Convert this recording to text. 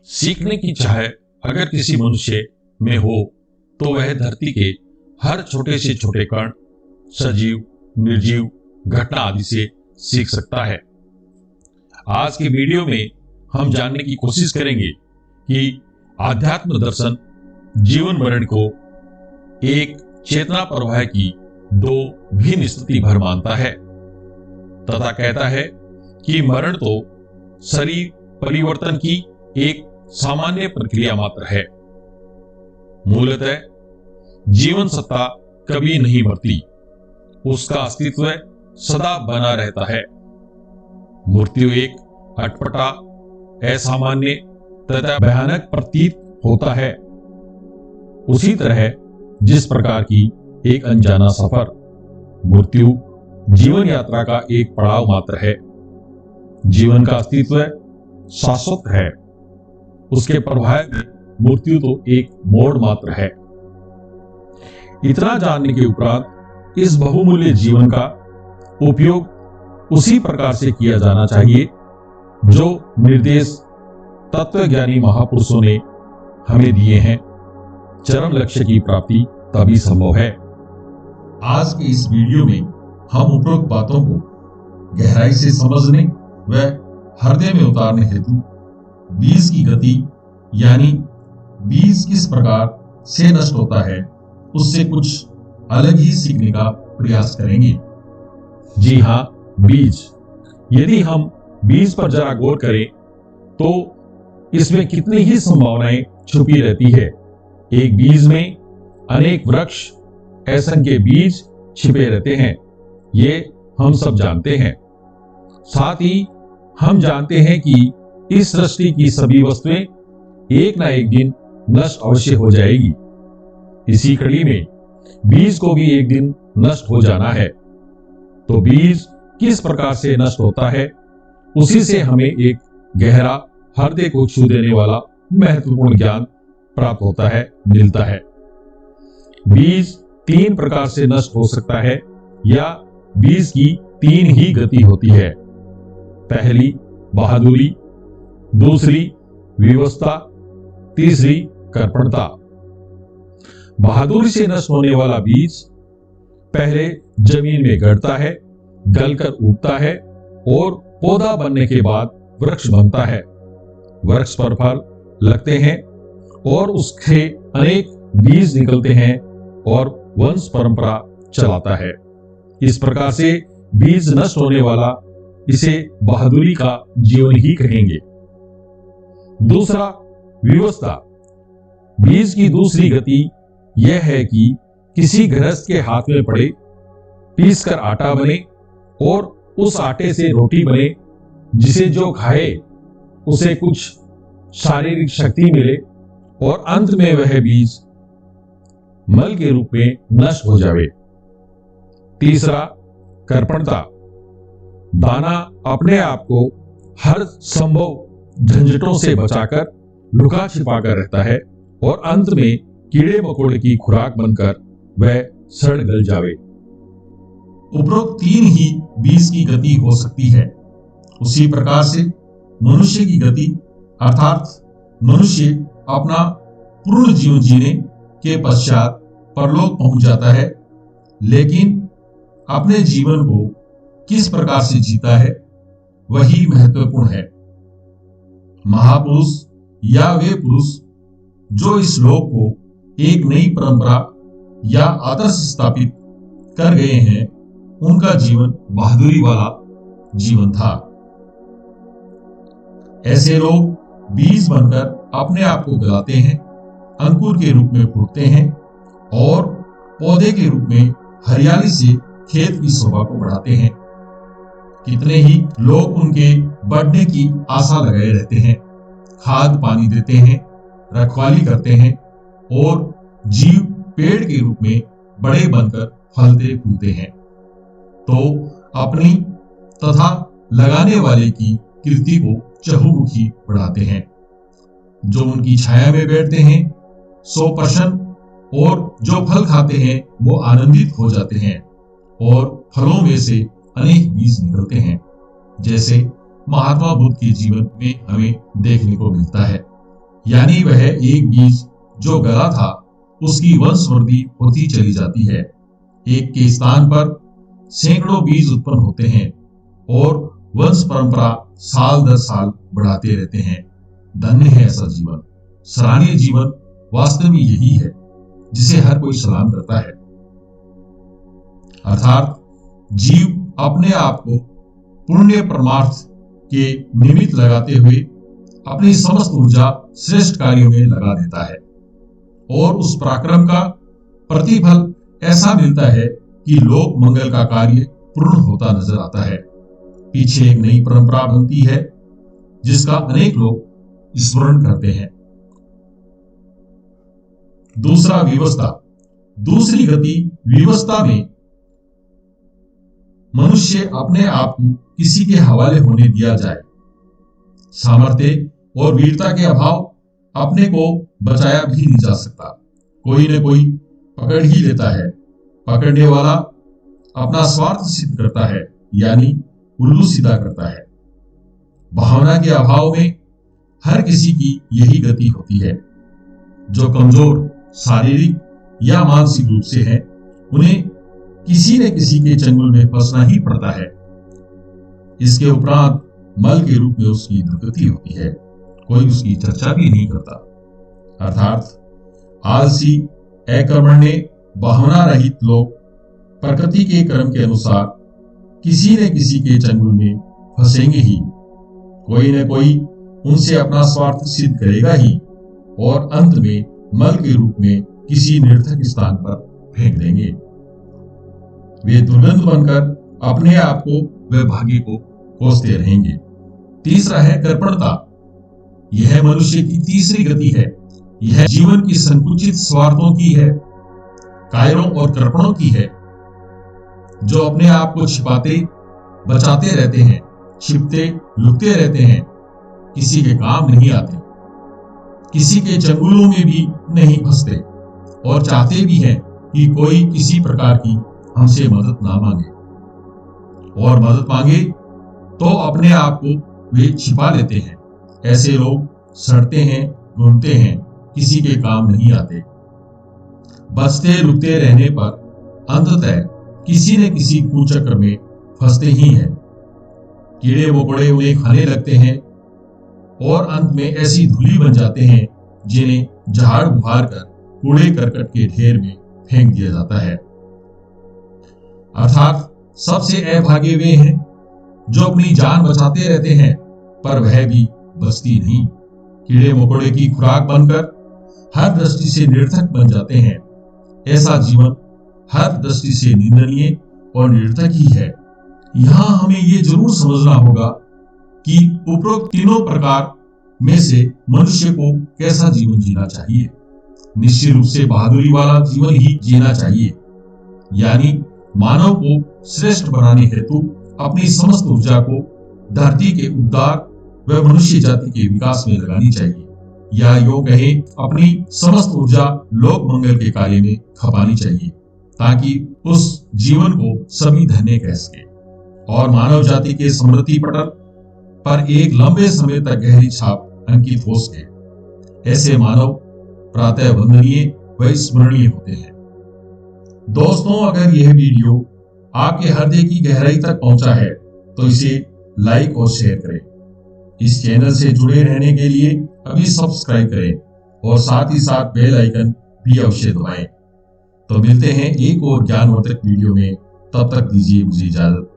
सीखने की चाह अगर किसी मनुष्य में हो तो वह धरती के हर छोटे से छोटे कण, सजीव, निर्जीव, घटना आदि से सीख सकता है। आज के वीडियो में हम जानने की कोशिश करेंगे कि आध्यात्म दर्शन जीवन मरण को एक चेतना प्रवाह की दो भिन्न स्थिति भर मानता है तथा कहता है कि मरण तो शरीर परिवर्तन की एक सामान्य प्रक्रिया मात्र है। मूलतः जीवन सत्ता कभी नहीं मरती, उसका अस्तित्व सदा बना रहता है। मृत्यु एक अटपटा, असामान्य तथा भयानक प्रतीत होता है। उसी तरह जिस प्रकार की एक अनजाना सफर, मृत्यु जीवन यात्रा का एक पड़ाव मात्र है। जीवन का अस्तित्व शाश्वत है, उसके प्रभाव में मृत्यु तो एक मोड़ मात्र है। इतना जानने के उपरांत इस बहुमूल्य जीवन का उपयोग उसी प्रकार से किया जाना चाहिए जो निर्देश तत्वज्ञानी महापुरुषों ने हमें दिए हैं। चरम लक्ष्य की प्राप्ति तभी संभव है। आज के इस वीडियो में हम उपरोक्त बातों को गहराई से समझने व हृदय में उतारने हेतु बीज की गति यानी बीज किस प्रकार से नष्ट होता है उससे कुछ अलग ही सीखने का प्रयास करेंगे। जी हाँ, बीज। यदि हम बीज पर जरा गौर करें तो इसमें कितनी ही संभावनाएं छुपी रहती है। एक बीज में अनेक वृक्ष, असंख्य बीज छिपे रहते हैं, ये हम सब जानते हैं। साथ ही हम जानते हैं कि इस सृष्टि की सभी वस्तुएं एक ना एक दिन नष्ट अवश्य हो जाएगी। इसी कड़ी में बीज को भी एक दिन नष्ट हो जाना है। तो बीज किस प्रकार से नष्ट होता है, उसी से हमें एक गहरा, हृदय को छू देने वाला महत्वपूर्ण ज्ञान प्राप्त होता है, मिलता है। बीज तीन प्रकार से नष्ट हो सकता है या बीज की तीन ही गति होती है। पहली बहादुरी, दूसरी विवशता, तीसरी कर्पणता। बहादुरी से नष्ट होने वाला बीज पहले जमीन में गड़ता है, गलकर उगता है और पौधा बनने के बाद वृक्ष बनता है। वृक्ष पर फल लगते हैं और उससे अनेक बीज निकलते हैं और वंश परंपरा चलाता है। इस प्रकार से बीज नष्ट होने वाला, इसे बहादुरी का जीवन ही कहेंगे। दूसरा विवशता। बीज की दूसरी गति यह है कि किसी गृहस्थ के हाथ में पड़े, पीसकर आटा बने और उस आटे से रोटी बने, जिसे जो खाए उसे कुछ शारीरिक शक्ति मिले और अंत में वह बीज मल के रूप में नष्ट हो जावे। तीसरा कर्पणता। दाना अपने आप को हर संभव झंझटों से बचाकर लुका छिपा कर रहता है और अंत में कीड़े मकोड़े की खुराक बनकर वह सड़ गल जावे। उपरोक्त तीन ही बीज की गति हो सकती है। उसी प्रकार से मनुष्य की गति अर्थात मनुष्य अपना पूर्ण जीवन जीने के पश्चात परलोक पहुंच जाता है, लेकिन अपने जीवन को किस प्रकार से जीता है वही महत्वपूर्ण है। महापुरुष या वे पुरुष जो इस लोक को एक नई परंपरा या आदर्श स्थापित कर गए हैं, उनका जीवन बहादुरी वाला जीवन था। ऐसे लोग बीज बनकर अपने आप को गलाते हैं, अंकुर के रूप में फूटते हैं और पौधे के रूप में हरियाली से खेत की शोभा को बढ़ाते हैं। कितने ही लोग उनके बढ़ने की आशा लगाए रहते हैं, खाद पानी देते हैं, रखवाली करते हैं और जीव पेड़ के रूप में बड़े बनकर फलते फूलते हैं, तो अपनी तथा लगाने वाले की कीर्ति को चहुमुखी बढ़ाते हैं। जो उनकी छाया में बैठते हैं सो प्रसन्न और जो फल खाते हैं वो आनंदित हो जाते हैं और फलों में से अनेक बीज निकलते हैं, जैसे महात्मा बुद्ध के जीवन में हमें देखने को मिलता है। यानी वह एक बीज जो गला था उसकी वंशवृद्धि होती चली जाती है। एक के स्थान पर सैकड़ों बीज उत्पन्न होते हैं और वंश परंपरा साल दर साल बढ़ाते रहते हैं। धन्य है ऐसा जीवन। सराहनीय जीवन वास्तव में यही है जिसे हर कोई सलाम करता है। अर्थात जीव अपने आप को पुण्य परमार्थ के निमित्त लगाते हुए अपनी समस्त ऊर्जा श्रेष्ठ कार्यों में लगा देता है और उस पराक्रम का प्रतिफल ऐसा मिलता है कि लोक मंगल का कार्य पूर्ण होता नजर आता है। पीछे एक नई परंपरा बनती है जिसका अनेक लोग स्मरण करते हैं। दूसरा, विवशता। दूसरी गति विवशता में मनुष्य अपने आप को किसी के हवाले होने दिया जाए। सामर्थ्य और वीरता के अभाव अपने को बचाया भी नहीं जा सकता। कोई न कोई पकड़ ही लेता है। पकड़ने वाला अपना स्वार्थ सिद्ध करता है, यानी उल्लू सीधा करता है। भावना के अभाव में हर किसी की यही गति होती है। जो कमजोर शारीरिक या मानसिक रूप से है, उन्हें किसी न किसी के चंगुल में फंसना ही पड़ता है। इसके उपरांत मल के रूप में उसकी दुर्गति होती है। कोई उसकी चर्चा भी नहीं करता। अर्थात आलसी, अकर्मण्य, भावना रहित लोग प्रकृति के क्रम के अनुसार किसी न किसी के चंगुल में फंसेंगे ही। कोई न कोई उनसे अपना स्वार्थ सिद्ध करेगा ही और अंत में मल के रूप में किसी निरर्थक स्थान पर फेंक देंगे। वे दुर्गंध बनकर अपने आप को व भाग्य को कोसते रहेंगे। तीसरा है कर्पणता। यह मनुष्य की तीसरी गति है। यह जीवन की संकुचित स्वार्थों की है, कायरों और कर्पणों की है, जो अपने आप को छिपाते बचाते रहते हैं, छिपते लुकते रहते हैं, किसी के काम नहीं आते, किसी के चंगुलों में भी नहीं फंसते और चाहते भी हैं कि कोई किसी प्रकार की हमसे मदद ना मांगे, और मदद मांगे तो अपने आप को वे छिपा लेते हैं। ऐसे लोग सड़ते हैं, घूमते हैं, किसी के काम नहीं आते। बचते लुकते रहने पर अंततः किसी न किसी कुचक्र में फंसते ही हैं। कीड़े मकोड़े उन्हें खाने लगते हैं और अंत में ऐसी धूली बन जाते हैं जिन्हें झाड़ बुहार कर कूड़े करकट के ढेर में फेंक दिया जाता है। अर्थात सबसे अभागे वे हैं जो अपनी जान बचाते रहते हैं पर वह भी बचती नहीं। कीड़े मकोड़े की खुराक बनकर हर दृष्टि से निरर्थक बन जाते हैं। ऐसा जीवन हर दृष्टि से निंदनीय और निरर्थक ही है। यहां हमें ये जरूर समझना होगा कि उपरोक्त तीनों प्रकार में से मनुष्य को कैसा जीवन जीना चाहिए। निश्चित रूप से बहादुरी वाला जीवन ही जीना चाहिए, यानी मानव को श्रेष्ठ बनाने हेतु अपनी समस्त ऊर्जा को धरती के उद्धार व मनुष्य जाति के विकास में लगानी चाहिए, या यूं कहें अपनी समस्त ऊर्जा लोक मंगल के कार्य में खपानी चाहिए, ताकि उस जीवन को सभी धन्य कह सके और मानव जाति के स्मृति पटल पर एक लंबे समय तक गहरी छाप अंकित हो सके। ऐसे मानव प्रातः वंदनीय व स्मरणीय होते हैं। दोस्तों, अगर यह वीडियो आपके हृदय की गहराई तक पहुंचा है तो इसे लाइक और शेयर करें। इस चैनल से जुड़े रहने के लिए अभी सब्सक्राइब करें और साथ ही साथ बेल आइकन भी अवश्य दबाएं। तो मिलते हैं एक और ज्ञानवर्धक वीडियो में। तब तक दीजिए मुझे इजाजत।